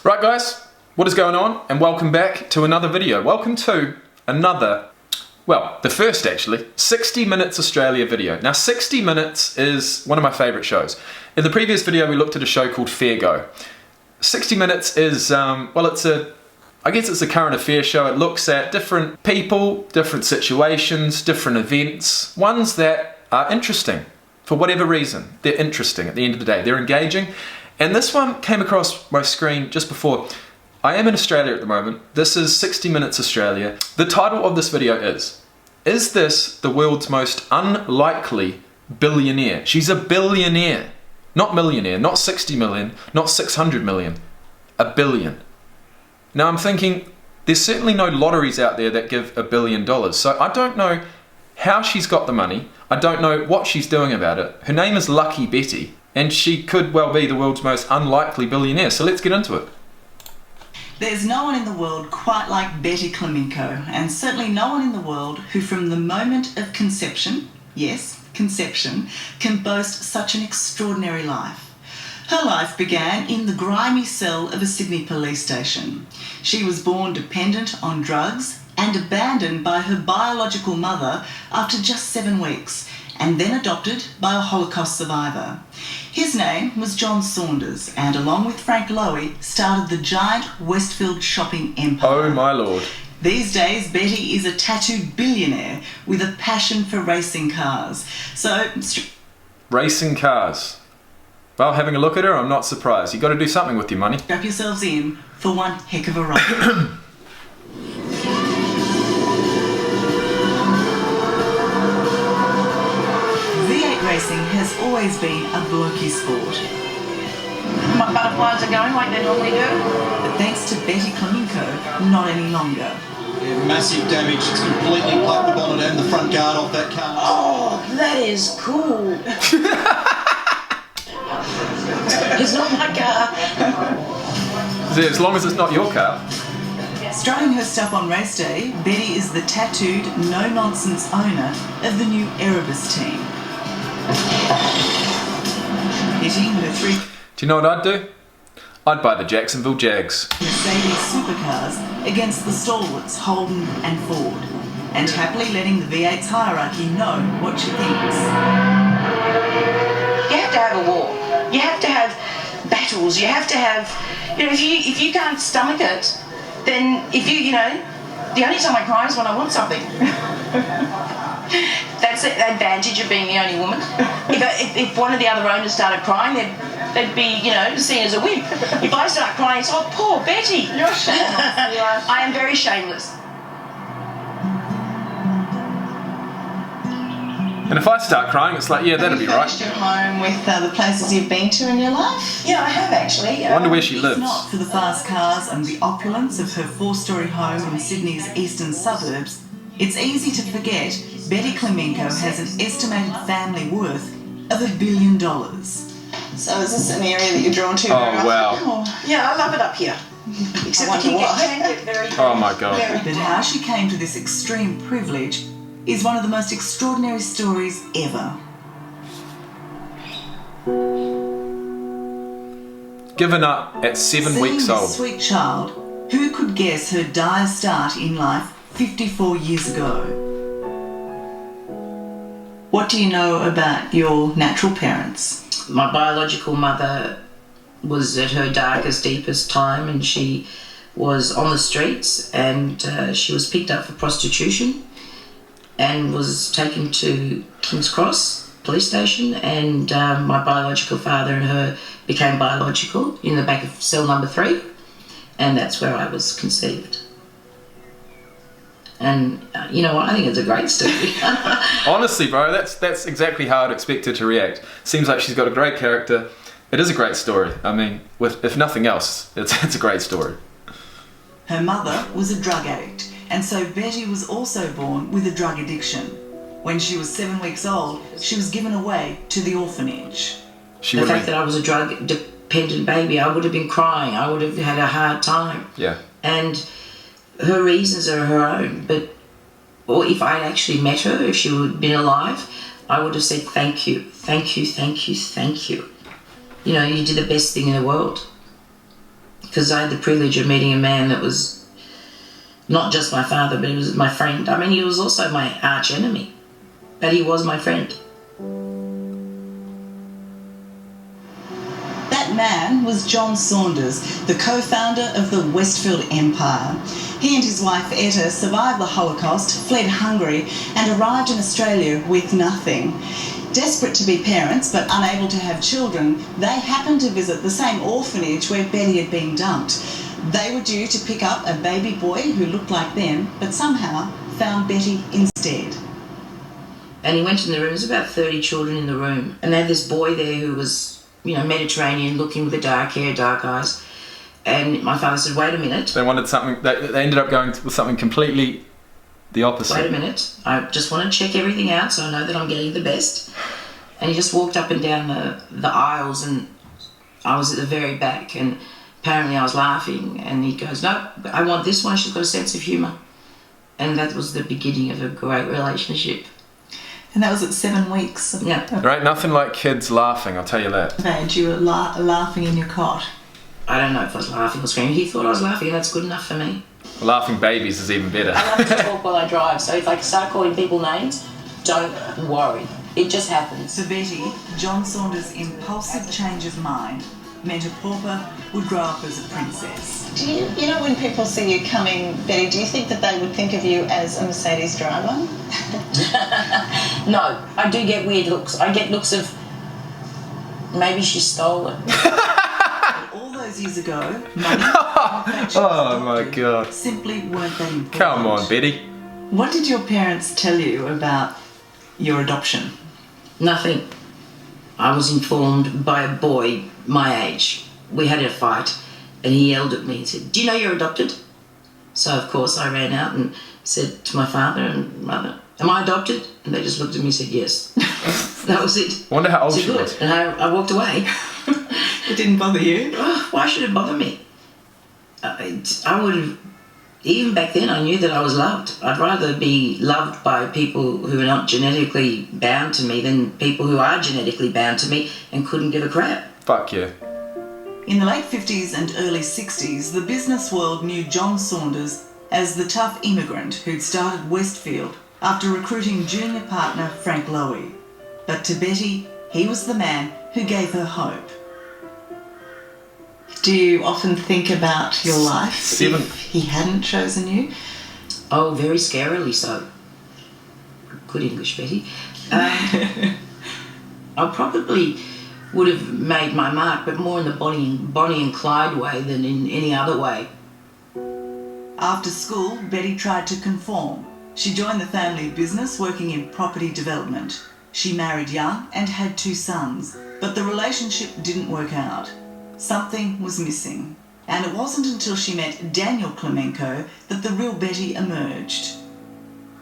Right guys, what is going on? And welcome back to another video. Welcome to another, well, the first actually, 60 Minutes Australia video. Now 60 Minutes is one of my favourite shows. In the previous video we looked at a show called Fair Go. 60 Minutes is, well, I guess it's a current affairs show. It looks at different people, different situations, different events, ones that are interesting. For whatever reason, they're interesting at the end of the day. They're engaging. And this one came across my screen just before. I am in Australia at the moment. This is 60 Minutes Australia. The title of this video is this the world's most unlikely billionaire? She's a billionaire. Not millionaire, not 60 million, not 600 million. A billion. Now I'm thinking, there's certainly no lotteries out there that give $1 billion. So I don't know how she's got the money. I don't know what she's doing about it. Her name is Lucky Betty. And she could well be the world's most unlikely billionaire. So let's get into it. There's no one in the world quite like Betty Clemenco, and certainly no one in the world who from the moment of conception, yes, conception, can boast such an extraordinary life. Her life began in the grimy cell of a Sydney police station. She was born dependent on drugs and abandoned by her biological mother after just 7 weeks, and then adopted by a Holocaust survivor. His name was John Saunders, and along with Frank Lowy, started the giant Westfield shopping empire. Oh my lord. These days, Betty is a tattooed billionaire with a passion for racing cars. So, racing cars. Well, having a look at her, I'm not surprised. You've got to do something with your money. Strap yourselves in for one heck of a ride. Racing has always been a blokey sport. My butterflies are going like they normally do. But thanks to Betty Clemenco, not any longer. Yeah, massive damage. It's completely plucked the bonnet and the front guard off that car. Oh, that is cool. It's not my car. As long as it's not your car. Strutting her stuff on race day, Betty is the tattooed, no-nonsense owner of the new Erebus team. Hitting her 3 Do you know what I'd do? I'd buy the Jacksonville Jags. Mercedes supercars against the stalwarts Holden and Ford, and happily letting the V8's hierarchy know what she thinks. You have to have a war. You have to have battles. You have to have, if you can't stomach it, then the only time I cry is when I want something. That's the advantage of being the only woman. If one of the other owners started crying, they'd be, seen as a wimp. If I start crying, it's, oh, poor Betty. You're shameless. I am very shameless. And if I start crying, it's like, yeah, that'll be right. Have you furnished your home with the places you've been to in your life? Yeah, I have actually. I wonder where she lives. If not for the fast cars and the opulence of her 4-storey home in Sydney's eastern suburbs, it's easy to forget Betty Clemenco has an estimated family worth of $1 billion. So is this an area that you're drawn to? Oh, wow. Yeah, I love it up here. Except it can get very... Oh my god. But how she came to this extreme privilege is one of the most extraordinary stories ever. Given up at 7 weeks Seeing old. this sweet child, who could guess her dire start in life 54 years ago? What do you know about your natural parents? My biological mother was at her darkest, deepest time, and she was on the streets, and she was picked up for prostitution and was taken to King's Cross police station, and my biological father and her became biological in the back of cell number 3, and that's where I was conceived. And you know what, I think it's a great story. Honestly, bro, that's exactly how I'd expect her to react. Seems like she's got a great character. It is a great story. I mean, if nothing else, it's a great story. Her mother was a drug addict, and so Betty was also born with a drug addiction. When she was 7 weeks old, she was given away to the orphanage. The fact that I was a drug-dependent baby, I would have been crying. I would have had a hard time. Yeah. And her reasons are her own, or if I'd actually met her, if she would have been alive, I would have said thank you, thank you, thank you, thank you. You know, you did the best thing in the world. because I had the privilege of meeting a man that was not just my father, but he was my friend. I mean, he was also my arch enemy, but he was my friend. That man was John Saunders, the co-founder of the Westfield Empire. He and his wife Etta survived the Holocaust, fled Hungary, and arrived in Australia with nothing. Desperate to be parents but unable to have children, they happened to visit the same orphanage where Betty had been dumped. They were due to pick up a baby boy who looked like them, but somehow found Betty instead. And he went in the room, there was about 30 children in the room, and they had this boy there who was, you know, Mediterranean looking with the dark hair, dark eyes. And my father said, wait a minute. They wanted something, they ended up going with something completely the opposite. Wait a minute, I just want to check everything out so I know that I'm getting the best. And he just walked up and down the aisles, and I was at the very back, and apparently I was laughing, and he goes, no, I want this one, she's got a sense of humour. And that was the beginning of a great relationship. And that was at 7 weeks. Yeah. There ain't nothing like kids laughing, I'll tell you that. And you were laughing in your cot. I don't know if I was laughing or screaming. He thought I was laughing, and that's good enough for me. Laughing babies is even better. I love to talk while I drive, so if I start calling people names, don't worry. It just happens. For Betty, John Saunders' impulsive change of mind meant a pauper would grow up as a princess. Do you know when people see you coming, Betty, do you think that they would think of you as a Mercedes driver? No, I do get weird looks. I get looks of maybe she stole it. All those years ago, money, Oh my God. simply weren't that important. Come on, Betty. What did your parents tell you about your adoption? Nothing. I was informed by a boy my age. We had a fight, and he yelled at me and said, do you know you're adopted? So, of course, I ran out and said to my father and mother, am I adopted? And they just looked at me and said, yes. That was it. Wonder how old So she good. was. And I walked away. It didn't bother you? Oh, why should it bother me? I would have, even back then I knew that I was loved. I'd rather be loved by people who are not genetically bound to me than people who are genetically bound to me and couldn't give a crap. Fuck yeah. In the late 50s and early 60s, the business world knew John Saunders as the tough immigrant who'd started Westfield after recruiting junior partner Frank Lowy. But to Betty, he was the man who gave her hope. Do you often think about your life if he hadn't chosen you? Oh, very scarily so. Good English, Betty. I probably would have made my mark, but more in the Bonnie and Clyde way than in any other way. After school, Betty tried to conform. She joined the family business working in property development. She married young and had 2 sons, but the relationship didn't work out. Something was missing. And it wasn't until she met Daniel Klemenko that the real Betty emerged.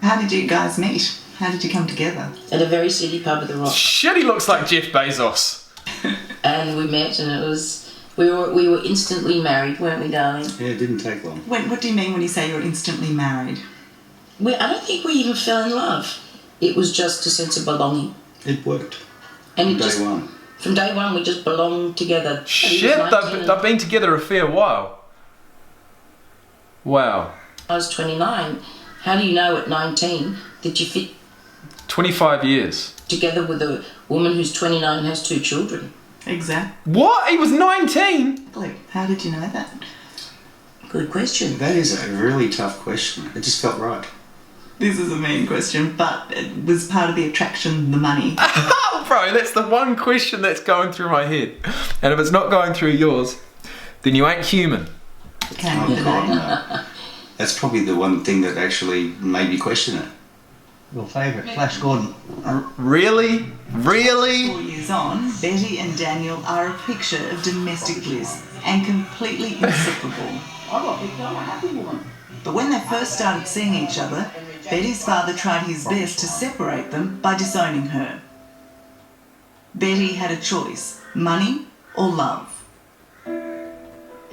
How did you guys meet? How did you come together? At a very seedy pub at the Rock. Shit, he looks like Jeff Bezos. And we met, and it was, we were instantly married, weren't we, darling? Yeah, it didn't take long. What do you mean when you say you're instantly married? I don't think we even fell in love. It was just a sense of belonging. It worked. And From it just, day one. From day one, we just belonged together. Shit, they've been together a fair while. Wow. I was 29. How do you know at 19 that you fit 25 years. together with a woman who's 29 and has 2 children? Exactly. What? He was 19? How did you know that? Good question. That is a really tough question. It just felt right. This is a mean question, but it was part of the attraction, the money. Oh, bro, that's the one question that's going through my head. And if it's not going through yours, then you ain't human. Came Oh with the God, name. no. That's probably the one thing that actually made me question it. Your favourite, Flash Gordon. Really? Really? 4 years on, Betty and Daniel are a picture of domestic bliss and completely inseparable. But when they first started seeing each other, Betty's father tried his best to separate them by disowning her. Betty had a choice, money or love.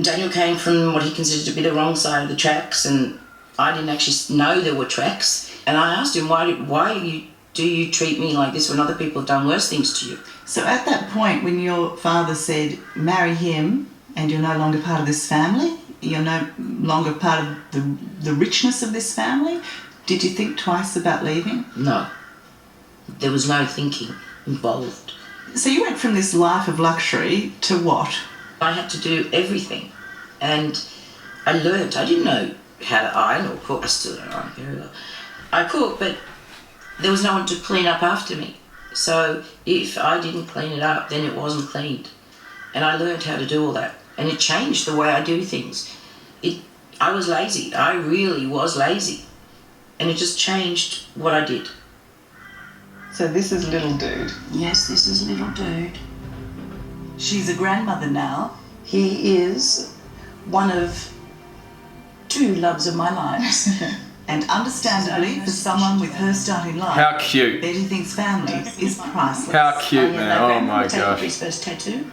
Daniel came from what he considered to be the wrong side of the tracks, and I didn't actually know there were tracks. And I asked him, why do you treat me like this when other people have done worse things to you? So at that point when your father said, marry him, And you're no longer part of this family? You're no longer part of the richness of this family? Did you think twice about leaving? No. There was no thinking involved. So you went from this life of luxury to what? I had to do everything. And I learnt. I didn't know how to iron or cook. I still don't iron very well. I cook, but there was no one to clean up after me. So if I didn't clean it up, then it wasn't cleaned. And I learnt how to do all that. And it changed the way I do things. I was lazy. I really was lazy. And it just changed what I did. So this is little dude. Yes, this is little dude. She's a grandmother now. He is one of two loves of my lives. And understandably, for someone with her start in life, How cute. Betty thinks family is priceless. How cute, man. Oh my gosh. His first tattoo.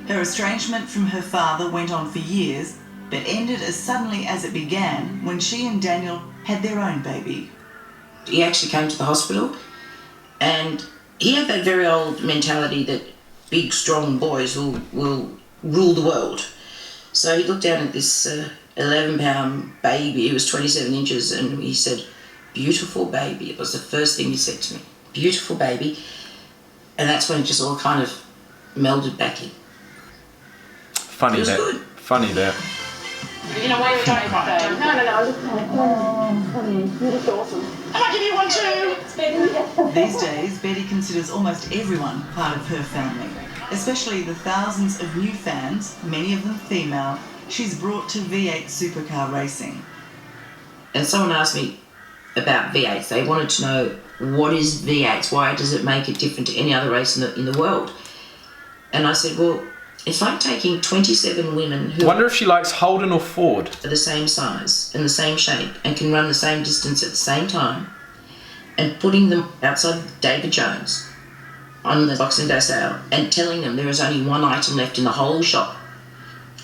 Her estrangement from her father went on for years, but ended as suddenly as it began when she and Daniel had their own baby. He actually came to the hospital, and he had that very old mentality that big, strong boys will rule the world. So he looked down at this 11-pound baby who was 27 inches, and he said, "Beautiful baby." It was the first thing he said to me. Beautiful baby. And that's when it just all kind of melded back in. Funny It was that. good. Funny that. You know, why you don't cry? No, I just you're just awesome. And I give you one too. These days, Betty considers almost everyone part of her family, especially the thousands of new fans, many of them female, she's brought to V8 supercar racing. And someone asked me about V8s. They wanted to know, what is V8s? Why does it make it different to any other race in the world? And I said, well, it's like taking 27 women who Wonder if she likes Holden or Ford. are the same size and the same shape and can run the same distance at the same time, and putting them outside David Jones on the Boxing Day sale and telling them there is only one item left in the whole shop,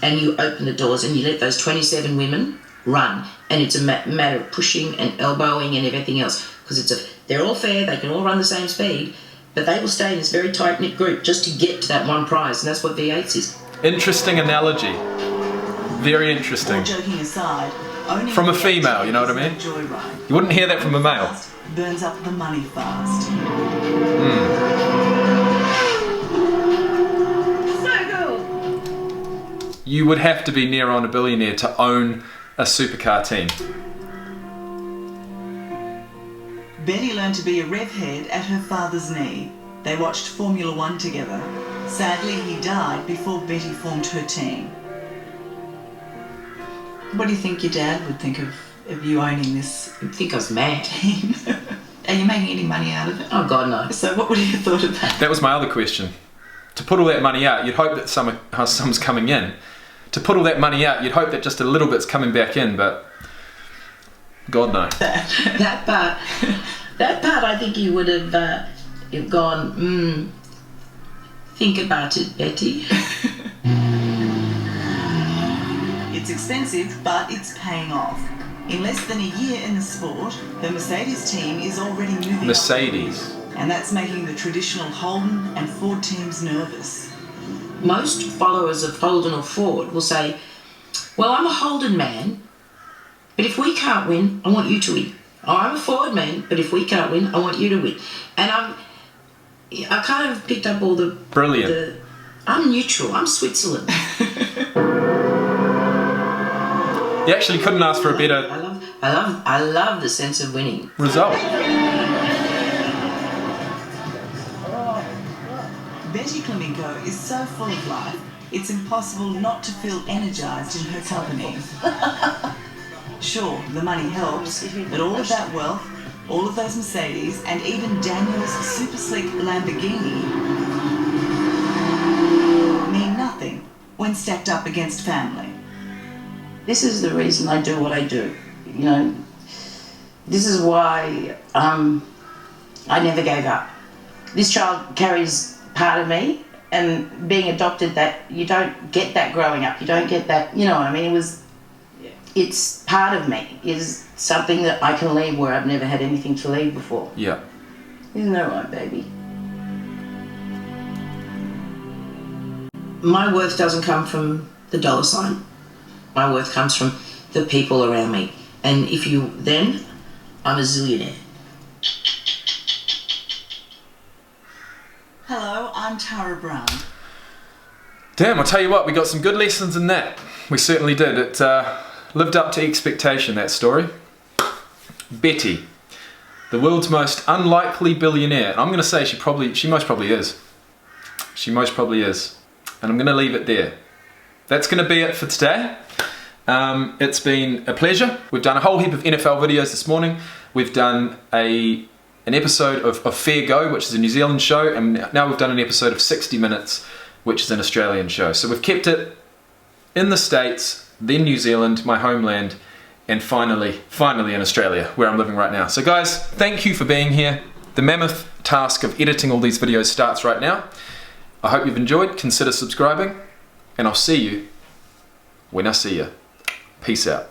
and you open the doors and you let those 27 women run, and it's a matter of pushing and elbowing and everything else, because they're all fair, they can all run the same speed, but they will stay in this very tight-knit group just to get to that one prize, and that's what V8s is. Interesting analogy. Very interesting. All joking aside, owning From a V8 female, you know what I mean? is no joyride. You wouldn't hear that from a male. Burns up the money fast. So cool. You would have to be near on a billionaire to own a supercar team. Betty learned to be a rev head at her father's knee. They watched Formula One together. Sadly, he died before Betty formed her team. What do you think your dad would think of you owning this I think I was mad. team? Are you making any money out of it? Oh, God, no. So what would you have thought of that? That was my other question. To put all that money out, you'd hope that some's coming in. To put all that money out, you'd hope that just a little bit's coming back in, but God no. That part, I think he would have gone, think about it, Betty. It's expensive, but it's paying off. In less than a year in the sport, the Mercedes team is already moving Mercedes. up, and that's making the traditional Holden and Ford teams nervous. Most followers of Holden or Ford will say, well, I'm a Holden man, but if we can't win, I want you to win. Oh, I'm a Ford man, but if we can't win, I want you to win. And I kind of picked up all the... Brilliant. I'm neutral. I'm Switzerland. You actually couldn't ask for a better I love the sense of winning. result. Betty Clemenco is so full of life, it's impossible not to feel energised in her company. Sure, the money helps, but all of that wealth, all of those Mercedes, and even Daniel's super sleek Lamborghini mean nothing when stacked up against family. This is the reason I do what I do. You know, this is why I never gave up. This child carries part of me, and being adopted, that you don't get that growing up. You don't get that, you know what I mean? It's part of me. Is something that I can leave where I've never had anything to leave before. Yeah. Isn't that right, baby? my worth doesn't come from the dollar sign. My worth comes from the people around me. And if you, then I'm a zillionaire. Hello, I'm Tara Brown. Damn, I'll tell you what, we got some good lessons in that. We certainly did. It lived up to expectation, that story. Betty, the world's most unlikely billionaire. And I'm going to say she most probably is. She most probably is. And I'm going to leave it there. That's going to be it for today. It's been a pleasure. We've done a whole heap of NFL videos this morning. We've done an episode of Fair Go, which is a New Zealand show, and now we've done an episode of 60 Minutes, which is an Australian show. So we've kept it in the States, then New Zealand, my homeland, and finally in Australia, where I'm living right now. So guys, thank you for being here. The mammoth task of editing all these videos starts right now. I hope you've enjoyed. Consider subscribing, and I'll see you when I see you. Peace out.